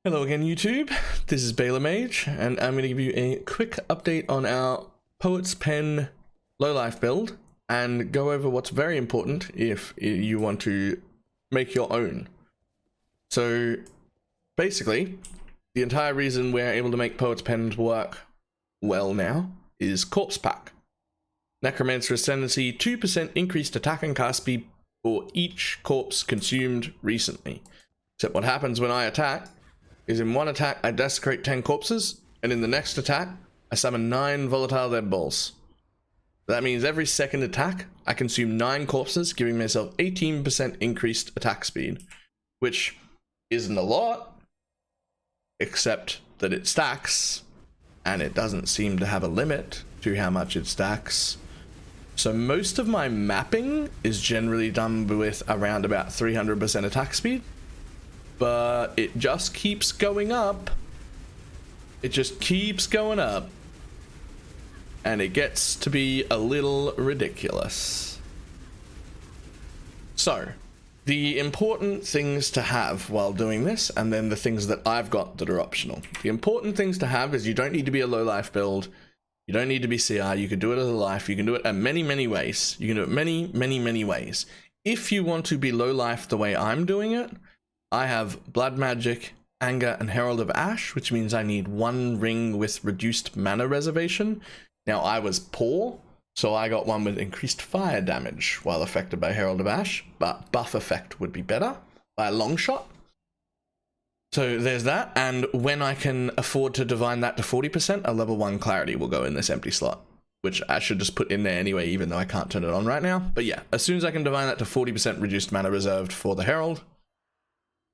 Hello again, YouTube. This is BalorMage, and I'm going to give you a quick update on our Poet's Pen low-life build and go over what's very important if you want to make your own. So, basically, the entire reason we're able to make Poet's Pens work well now is Corpse Pack. Necromancer Ascendancy, 2% increased attack and cast speed for each corpse consumed recently. Except what happens when I attack is in one attack I desecrate 10 corpses, and in the next attack I summon 9 volatile dead balls. That means every second attack I consume 9 corpses, giving myself 18% increased attack speed, which isn't a lot, except that it stacks, and it doesn't seem to have a limit to how much it stacks. So most of my mapping is generally done with around about 300% attack speed. But it just keeps going up. It just keeps going up. And it gets to be a little ridiculous. So, the important things to have while doing this, and then the things that I've got that are optional. The important things to have is you don't need to be a low life build. You don't need to be CR. You can do it as a life. You can do it in many ways. You can do it many ways. If you want to be low life the way I'm doing it, I have Blood Magic, Anger, and Herald of Ash, which means I need 1 ring with reduced mana reservation. Now, I was poor, so I got one with increased fire damage while affected by Herald of Ash, but buff effect would be better by a long shot. So there's that, and when I can afford to divine that to 40%, a level 1 clarity will go in this empty slot, which I should just put in there anyway, even though I can't turn it on right now. But yeah, as soon as I can divine that to 40% reduced mana reserved for the Herald,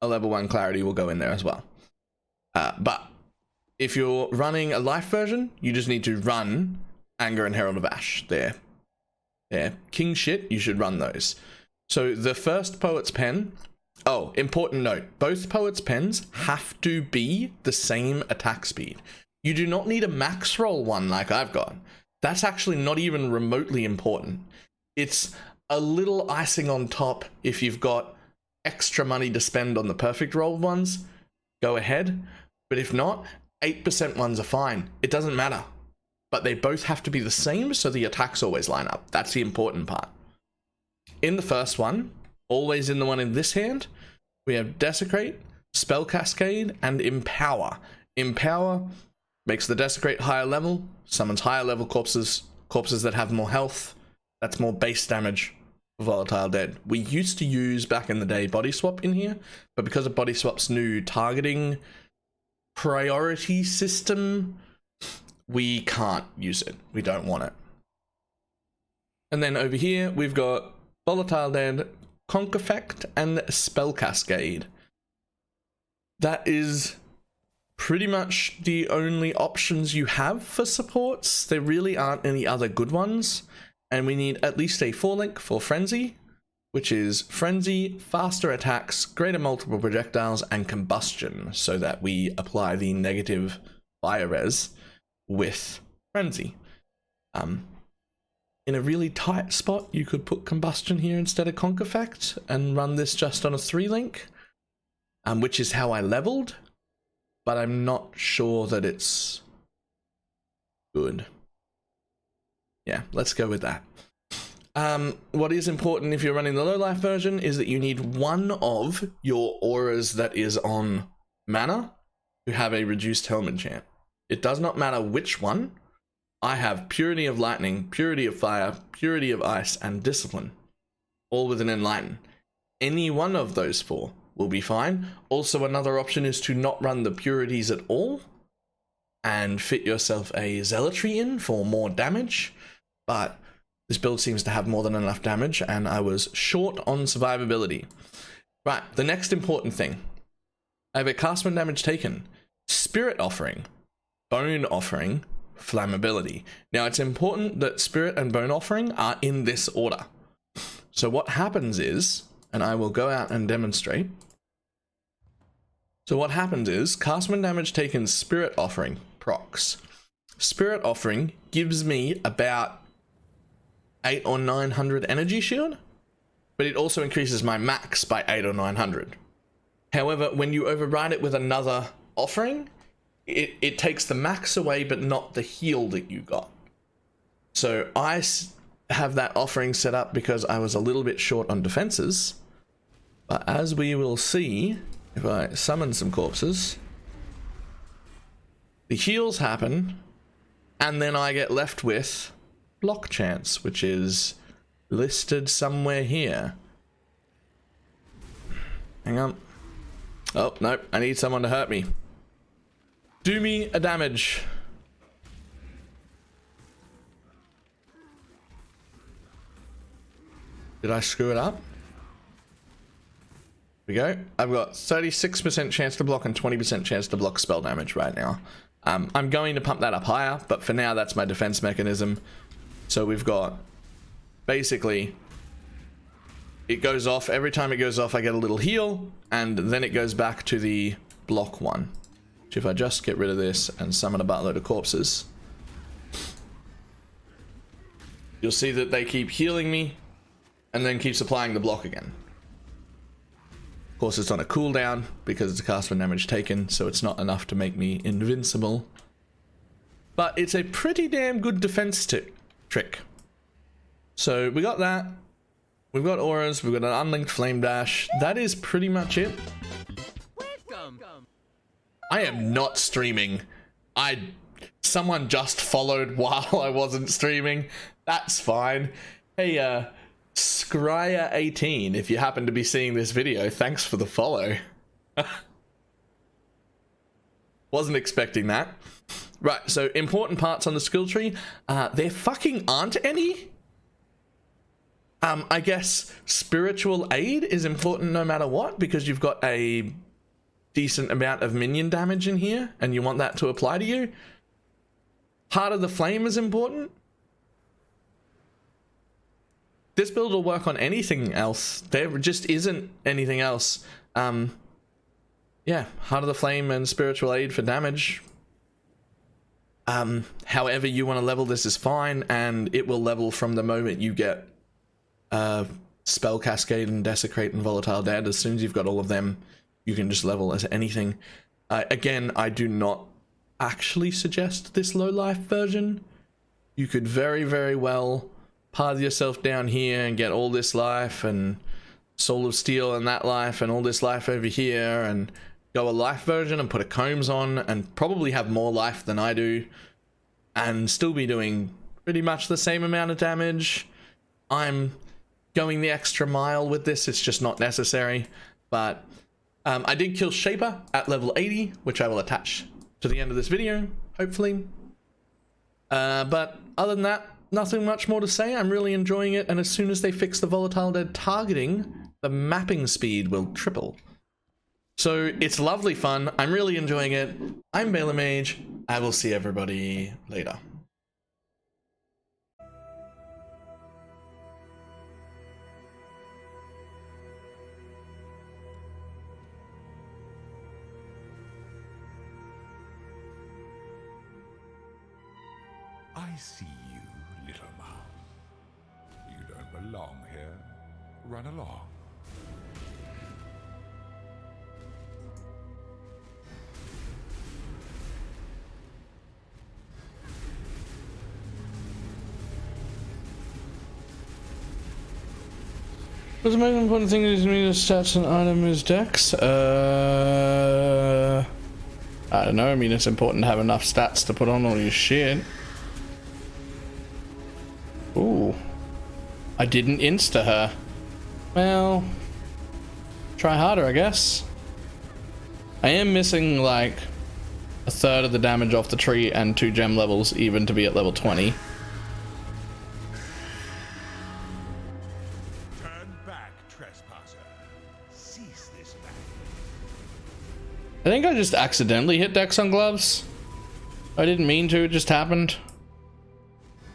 a level 1 clarity will go in there as well. But if you're running a life version, you just need to run Anger and Herald of Ash. They're king shit, you should run those. So the first Poet's Pen, oh, important note, both Poet's Pens have to be the same attack speed. You do not need a max roll one like I've got. That's actually not even remotely important. It's a little icing on top if you've got extra money to spend on the perfect roll ones, go ahead. But if not, 8% ones are fine. It doesn't matter. But they both have to be the same so the attacks always line up. That's the important part. In the first one, always in the one in this hand, we have Desecrate, Spell Cascade, and Empower. Empower makes the Desecrate higher level, summons higher level corpses that have more health. That's more base damage. Volatile dead. We used to use back in the day Body Swap in here, but because of Body Swap's new targeting priority system, we can't use it. We don't want it. And then over here we've got Volatile Dead, Conk Effect, and Spell Cascade. That is pretty much the only options you have for supports. There really aren't any other good ones. And we need at least a 4-link for Frenzy, which is Frenzy, faster attacks, greater multiple projectiles, and combustion, so that we apply the negative fire res with Frenzy. In a really tight spot, you could put combustion here instead of Conk Effect and run this just on a 3-link, which is how I leveled, but I'm not sure that it's good. Yeah, let's go with that. What is important if you're running the low life version is that you need one of your auras that is on mana to have a reduced helm enchant. It does not matter which one. I have Purity of Lightning, Purity of Fire, Purity of Ice, and Discipline, all with an Enlighten. Any one of those 4 will be fine. Also, another option is to not run the Purities at all and fit yourself a Zealotry in for more damage. But this build seems to have more than enough damage, and I was short on survivability. Right, the next important thing. I have a castman damage taken, Spirit Offering, Bone Offering, Flammability. Now, it's important that Spirit and Bone Offering are in this order. So what happens is, and I will go out and demonstrate. So what happens is, castman damage taken, Spirit Offering procs. Spirit Offering gives me about 800 or 900 energy shield, but it also increases my max by 800 or 900. However, when you override it with another offering, it takes the max away, but not the heal that you got. So I have that offering set up because I was a little bit short on defenses. But as we will see, if I summon some corpses, the heals happen, and then I get left with block chance, which is listed somewhere here. Hang on. Oh, nope. I need someone to hurt me. Do me a damage. Did I screw it up? Here we go. I've got 36% chance to block and 20% chance to block spell damage right now. I'm going to pump that up higher, but for now that's my defense mechanism. So we've got basically it goes off. Every time it goes off I get a little heal, and then it goes back to the block one. Which if I just get rid of this and summon a buttload of corpses, you'll see that they keep healing me and then keeps applying the block again. Of course it's on a cooldown because it's a cast when damage taken, so it's not enough to make me invincible. But it's a pretty damn good defense trick. So we got that. We've got auras, we've got an unlinked flame dash. That is pretty much it. I am not streaming. Someone just followed while I wasn't streaming. That's fine. Hey, Scryer18, if you happen to be seeing this video, thanks for the follow. Wasn't expecting that. Right, so important parts on the skill tree. There fucking aren't any. I guess spiritual aid is important no matter what, because you've got a decent amount of minion damage in here and you want that to apply to you. Heart of the Flame is important. This build will work on anything else. There just isn't anything else. Yeah, Heart of the Flame and Spiritual Aid for damage. However you want to level this is fine, and it will level from the moment you get Spell Cascade and Desecrate and Volatile Dead. As soon as you've got all of them, you can just level as anything. Again, I do not actually suggest this low life version. You could very, very well path yourself down here and get all this life and Soul of Steel and that life and all this life over here, and go a life version and put a combs on and probably have more life than I do and still be doing pretty much the same amount of damage. I'm going the extra mile with this, it's just not necessary. But I did kill Shaper at level 80, which I will attach to the end of this video, hopefully. But other than that, nothing much more to say. I'm really enjoying it, and as soon as they fix the Volatile Dead targeting, the mapping speed will triple. So it's lovely fun. I'm really enjoying it. I'm BalorMage. I will see everybody later. I see you, little mouse. You don't belong here. Run along. What's the most important thing is me the stats and item is dex? I don't know. I mean, it's important to have enough stats to put on all your shit. Ooh. I didn't insta her. Well, try harder, I guess. I am missing like a third of the damage off the tree and 2 gem levels even to be at level 20. Turn back, trespasser. Cease this battle. I think I just accidentally hit Dex on gloves. I didn't mean to, it just happened.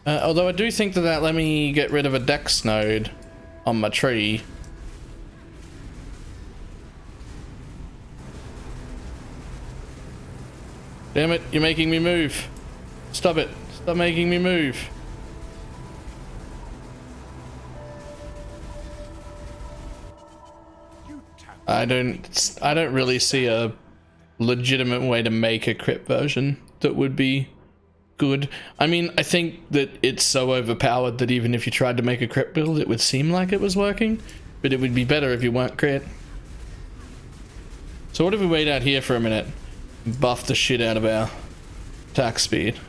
Although I do think that let me get rid of a Dex node on my tree. Damn it, you're making me move. Stop it. Stop making me move. I don't really see a legitimate way to make a crit version that would be good. I mean, I think that it's so overpowered that even if you tried to make a crit build, it would seem like it was working, but it would be better if you weren't crit. So what if we wait out here for a minute and buff the shit out of our attack speed?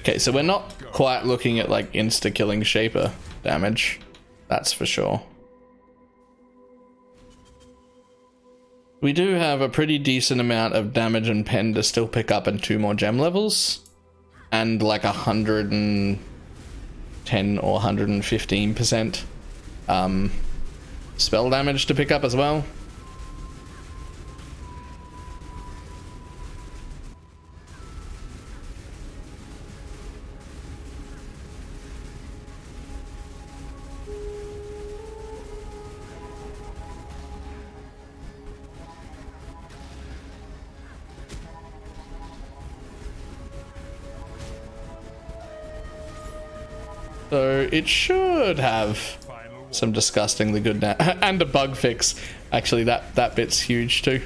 Okay, so we're not quite looking at like insta-killing Shaper damage, that's for sure. We do have a pretty decent amount of damage and pen to still pick up in 2 more gem levels, and like 110 or 115% spell damage to pick up as well. So it should have some disgustingly good and a bug fix. Actually, that bit's huge too.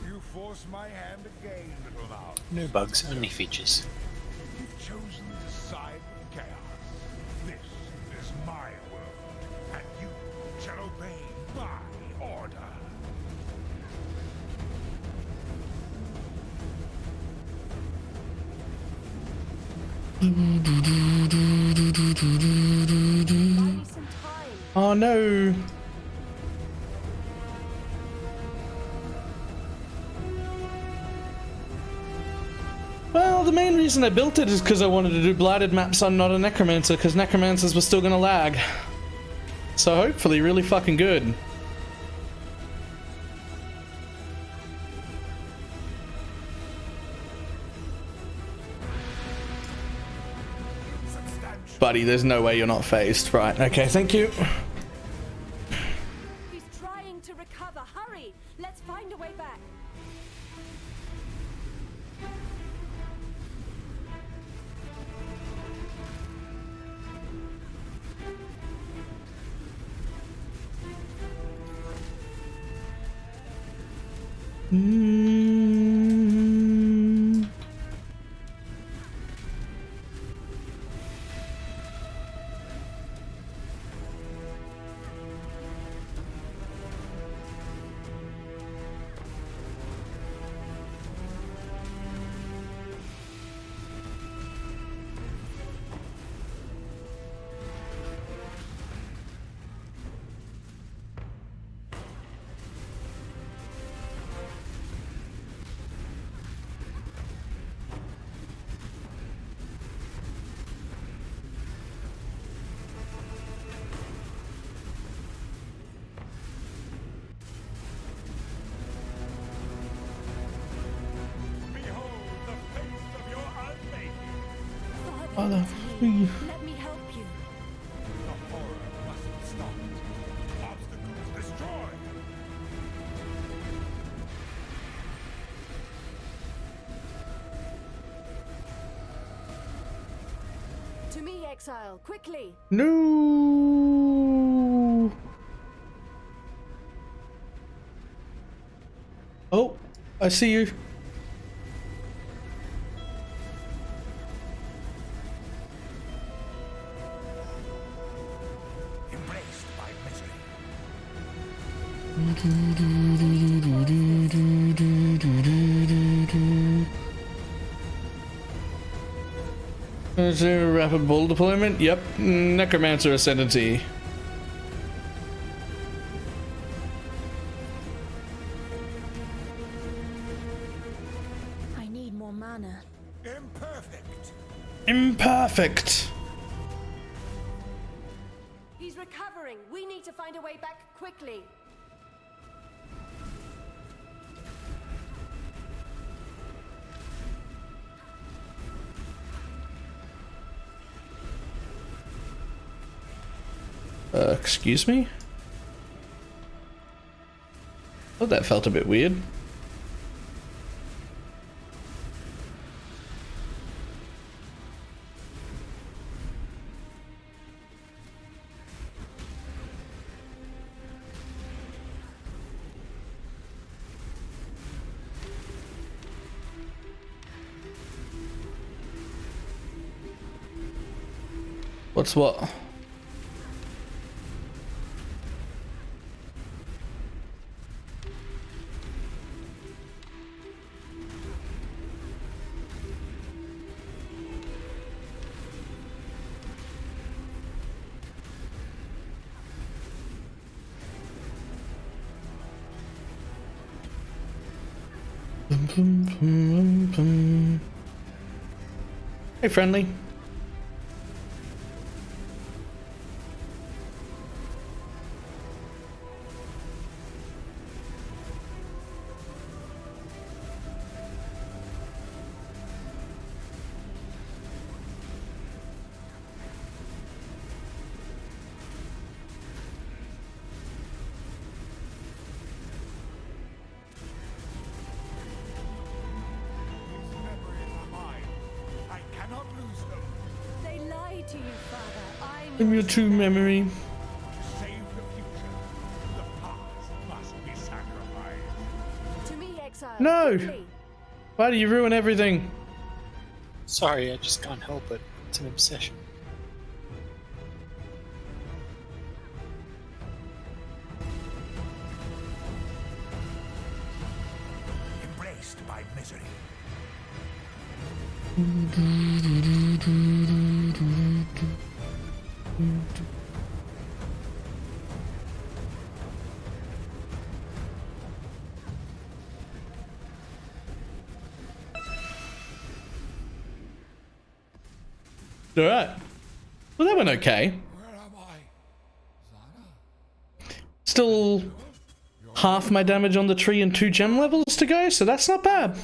You force my hand again, little mouse. No bugs, only features. You've chosen to side with chaos. This is my world, and you shall obey my order. Oh no. Well, the main reason I built it is because I wanted to do blighted maps on not a necromancer, because necromancers were still gonna lag. So hopefully really fucking good. Buddy, there's no way you're not phased. Right, okay, thank you. He's trying to recover. Hurry! Let's find a way back. Father, Let me help you. The horror must be stopped. Obstacles destroyed. To me, exile, quickly. no. Oh, I see you. Embraced by misery. Is there a rapid bull deployment? Yep. Necromancer Ascendancy. I need more mana. Imperfect. Imperfect. He's recovering. We need to find a way back quickly. Excuse me? Oh, that felt a bit weird. What's what? Hey, friendly. These memories are mine. I cannot lose them. They lied to you, Father. I'm Give me your your true memory. To save the future, the past must be sacrificed. To me, exile. No! quickly. Why do you ruin everything? Sorry, I just can't help it. It's an obsession. Embraced by misery. Alright. Well, that went okay. Where am I? Zana? Still half my damage on the tree and 2 gem levels to go, so that's not bad.